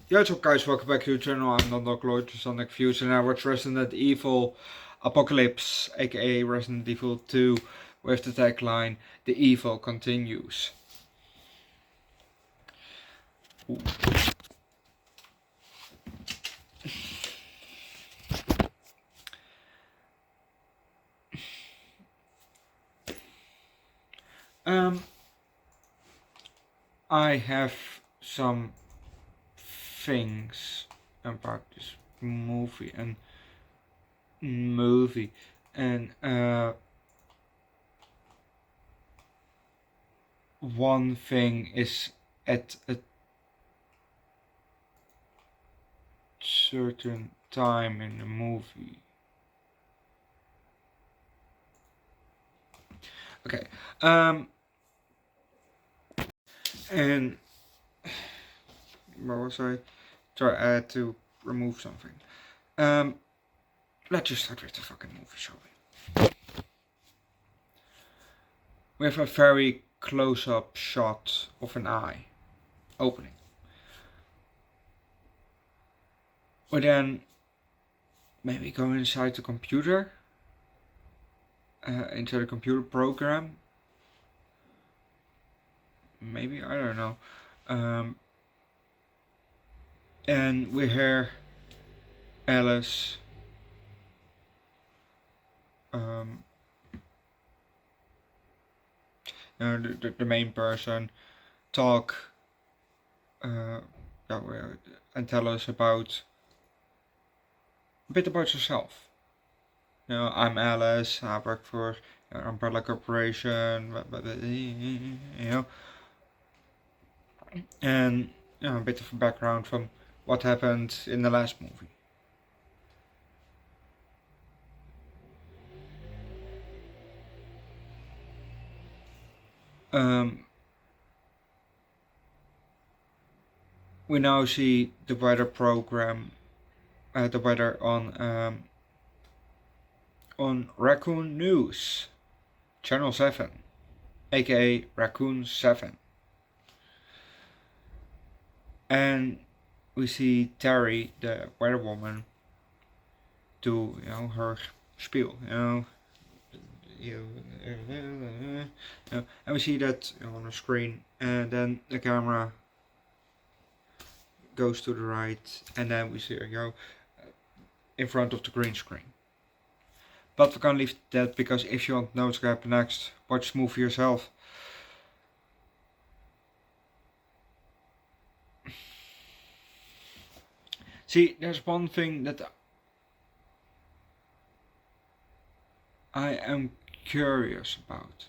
Yo, what's up guys, welcome back to the channel. I'm Underdog Reacts Views and I watch Resident Evil Apocalypse, aka Resident Evil 2, with the tagline, "The evil continues." Ooh. I have some things about this movie and one thing is at a certain time in the movie. Okay, and where was I? Sorry, I had to remove something. Let's just start with the fucking movie, shall we? We have a very close-up shot of an eye opening. We then maybe go inside the computer, into the computer program. Maybe, I don't know. And we hear Alice the main person talk and tell us about a bit about herself. I'm Alice, I work for Umbrella Corporation, and a bit of a background from what happened in the last movie. We now see the weather program, the weather on Raccoon News, Channel 7, aka Raccoon 7. And we see Terry, the weather woman, do her spiel, and we see that on the screen, and then the camera goes to the right, and then we see her go in front of the green screen. But we can't leave that, because if you want to know what's going to happen next, watch the movie yourself. See, there's one thing that I am curious about.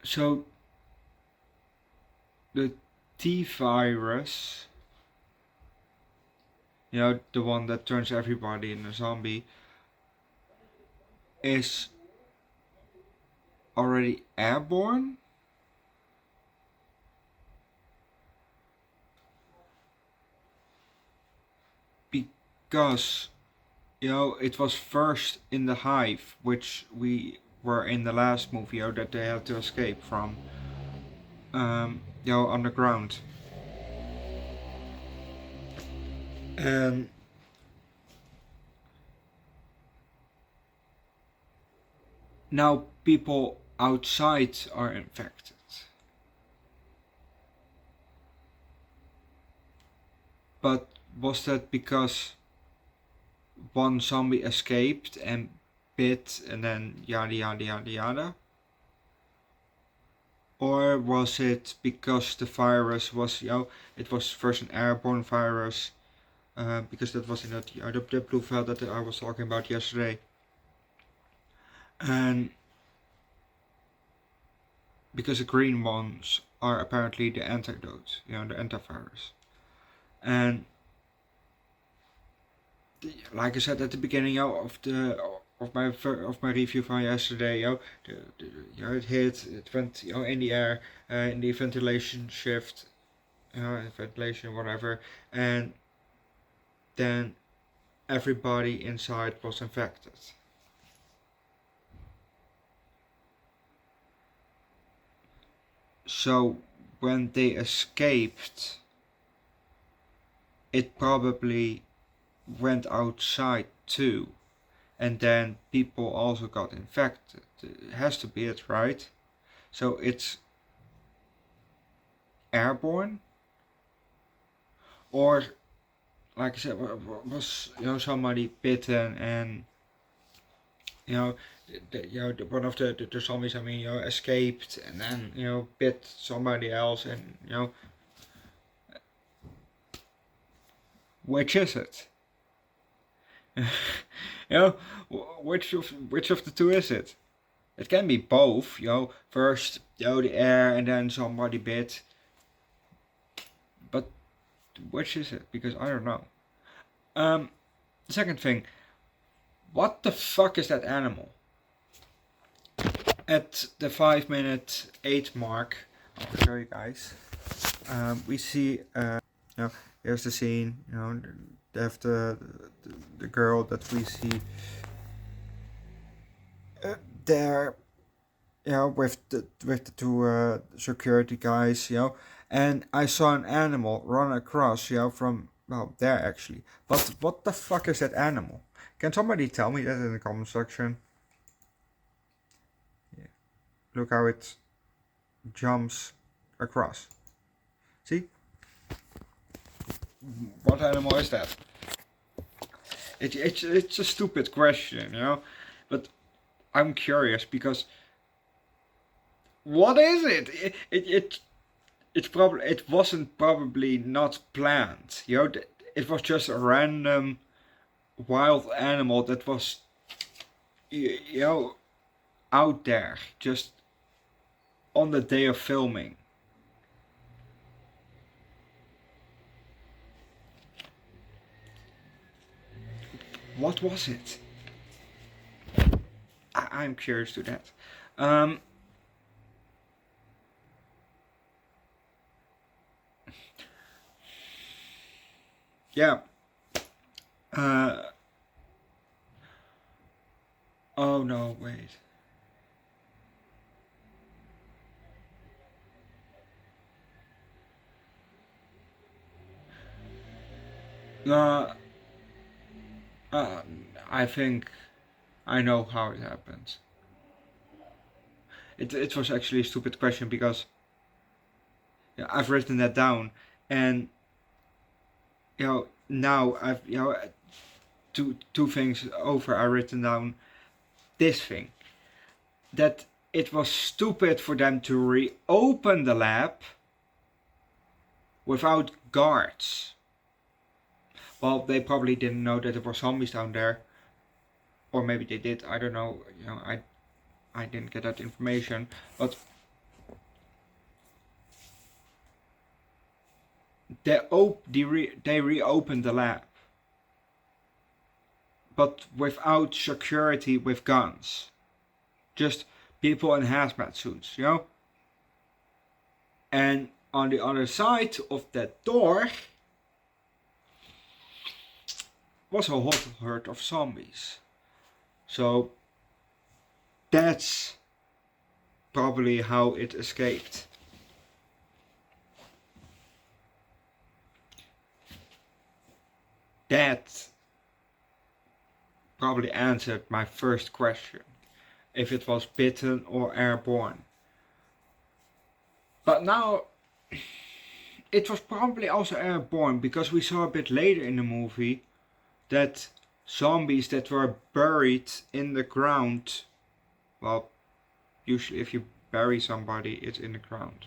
So, the T virus, the one that turns everybody into a zombie, is already airborne? Because, it was first in the hive, which we were in the last movie, that they had to escape from, underground. And now people outside are infected. But was that because one zombie escaped and bit and then yada yada yada yada? Or was it because the virus was, it was first an airborne virus, because that was in the blue file that I was talking about yesterday. And because the green ones are apparently the antidote, the antivirus. And like I said at the beginning of my review from yesterday, it hit, it went in the air, in the ventilation shift, ventilation whatever, and then everybody inside was infected. So when they escaped, it probably went outside too, and then people also got infected. It has to be it, right? So it's airborne, or like I said, was somebody bitten and one of the zombies, I mean, escaped and then bit somebody else, and which is it? you know, which of the two is it? It can be both. First the air and then somebody bit. But which is it? Because I don't know. The second thing, what the fuck is that animal? At the 5-minute 8 mark, I'll show you guys. We see, here's the scene. They have the girl that we see there, with the two security guys, and I saw an animal run across, from there actually. But what the fuck is that animal? Can somebody tell me that in the comment section? Yeah. Look how it jumps across. See? What animal is that? It's a stupid question, but I'm curious because what is it? It wasn't probably not planned. It was just a random wild animal that was out there just on the day of filming. What was it? I'm curious to that. Yeah. Oh no, wait. I think I know how it happened. It was actually a stupid question because I've written that down, and now I've two things over. I've written down this thing, that it was stupid for them to reopen the lab without guards. Well, they probably didn't know that there were zombies down there, or maybe they did. I don't know. I didn't get that information, but they reopened the lab, but without security with guns, just people in hazmat suits, and on the other side of that door was a whole herd of zombies. So that's probably how it escaped. That probably answered my first question, if it was bitten or airborne. But now it was probably also airborne, because we saw a bit later in the movie that zombies that were buried in the ground, well, usually if you bury somebody, it's in the ground.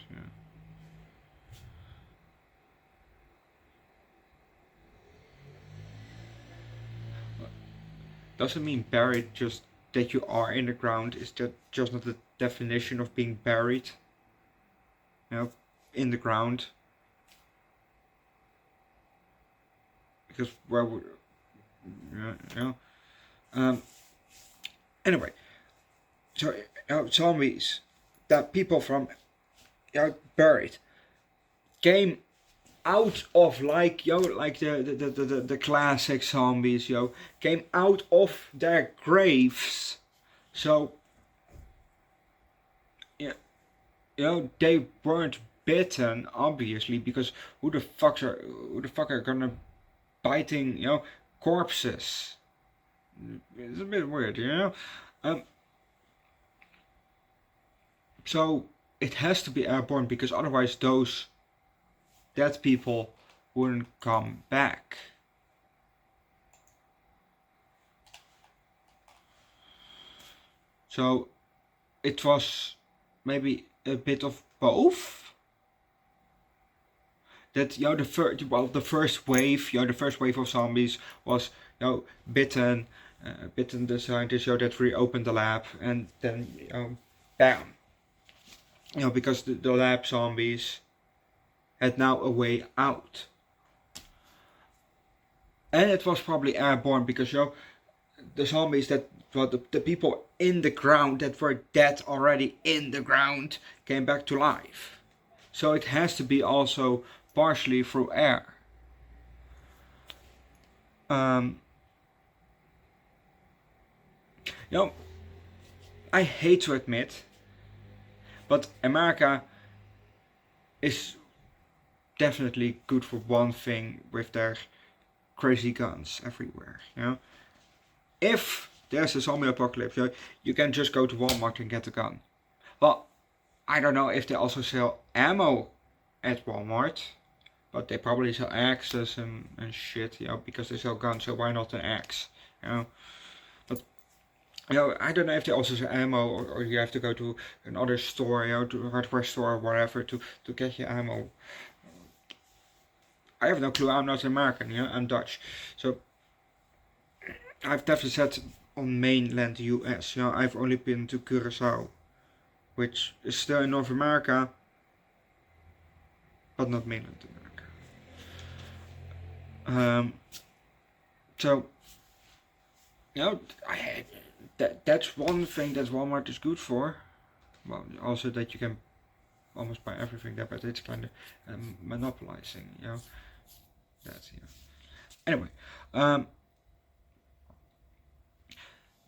Doesn't mean buried just that you are in the ground. Is that just not the definition of being buried? In the ground. Because where would anyway, so zombies that people from buried came out of like the classic zombies, came out of their graves. So they weren't bitten, obviously, because who the fuck are gonna biting, corpses? It's a bit weird, Um, so it has to be airborne because otherwise those dead people wouldn't come back. So it was maybe a bit of both. That the first wave, the first wave of zombies was bitten, bitten the scientists, that reopened the lab, and then bam, because the lab zombies had now a way out, and it was probably airborne because the zombies that the people in the ground that were dead already in the ground came back to life. So it has to be also partially through air. Um, I hate to admit, but America is definitely good for one thing with their crazy guns everywhere. If there's a zombie apocalypse, you can just go to Walmart and get a gun. Well, I don't know if they also sell ammo at Walmart, but they probably sell axes and shit, because they sell guns, so why not an axe, But, I don't know if they also sell ammo, or you have to go to another store, to a hardware store or whatever to get your ammo. I have no clue, I'm not American, I'm Dutch. So, I've definitely said on mainland US, I've only been to Curacao, which is still in North America, but not mainland America. So, that's one thing that Walmart is good for. Well, also that you can almost buy everything there, but it's kind of monopolizing, that, Anyway,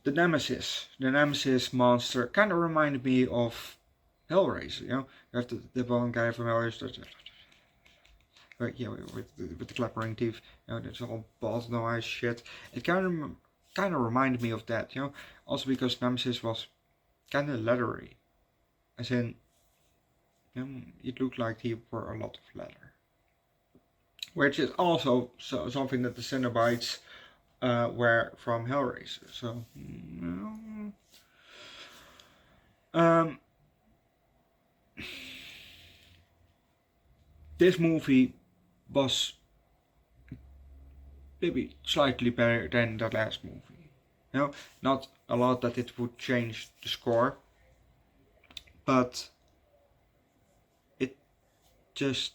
the Nemesis monster kind of reminded me of Hellraiser, You have the one guy from Hellraiser, with the clappering teeth, that's all balls no eyes shit. It kind of reminded me of that, also because Nemesis was kind of leathery, as in, it looked like he wore a lot of leather, which is also something that the Cenobites were from Hellraiser. So, this movie was maybe slightly better than the last movie. Not a lot that it would change the score, but it just,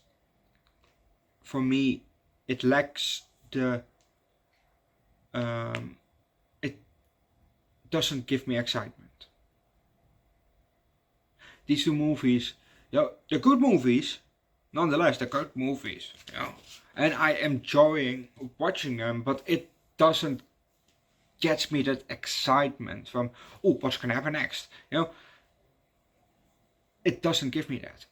for me, it lacks the, it doesn't give me excitement. These two movies, they're good movies, nonetheless, they're good movies, and I am enjoying watching them, but it doesn't get me that excitement from, oh, what's gonna happen next, It doesn't give me that,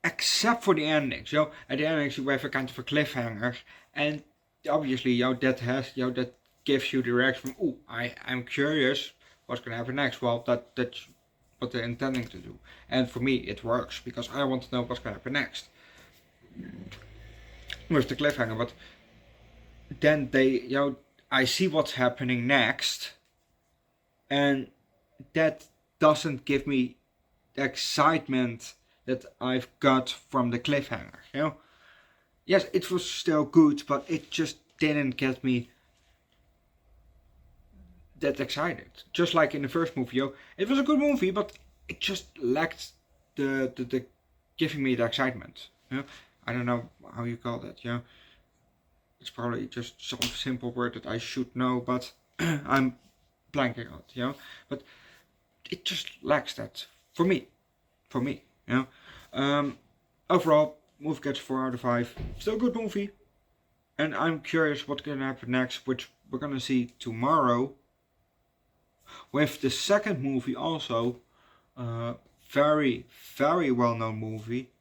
except for the endings, At the endings you have a kind of a cliffhanger, and obviously, that gives you the reaction from, oh, I'm curious what's gonna happen next. Well, that's what they're intending to do, and for me it works because I want to know what's gonna happen next with the cliffhanger. But then they, I see what's happening next, and that doesn't give me the excitement that I've got from the cliffhanger, Yes, it was still good, but it just didn't get me that excited. Just like in the first movie, it was a good movie, but it just lacked the giving me the excitement. I don't know how you call that. It's probably just some simple word that I should know, but I'm blanking out. But it just lacks that for me. Overall, movie gets 4 out of 5. Still a good movie, and I'm curious what's gonna happen next, which we're gonna see tomorrow with the second movie also, very, very well-known movie.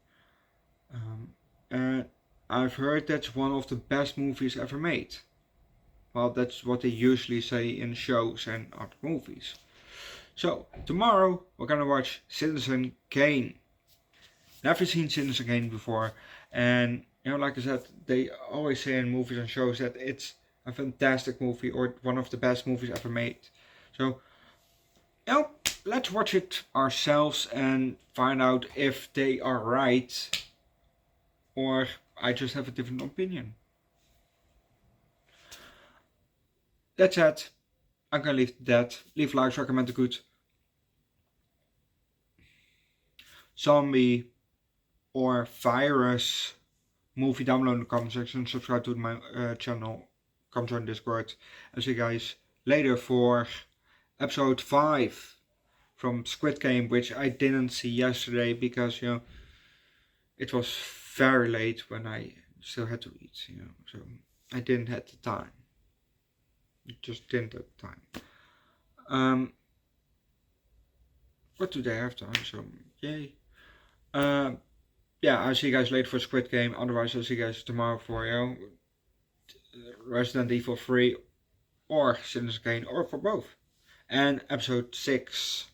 And I've heard that's one of the best movies ever made. Well, that's what they usually say in shows and other movies. So, tomorrow we're gonna watch Citizen Kane. Never seen Citizen Kane before, and like I said, they always say in movies and shows that it's a fantastic movie or one of the best movies ever made. So, let's watch it ourselves and find out if they are right or I just have a different opinion. That's it. I'm gonna leave that. Leave likes, recommend a good zombie or virus movie down below in the comment section. Subscribe to my channel. Come join Discord. And see you guys later for episode 5 from Squid Game, which I didn't see yesterday because it was very late when I still had to eat, so I didn't have the time. Just didn't have time. But today I have time, so yay. Yeah, I'll see you guys later for Squid Game. Otherwise, I'll see you guys tomorrow for Resident Evil 3 or Citizen Kane, or for both. And episode 6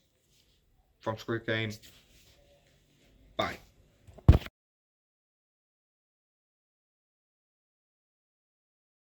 from Squid Game. Bye.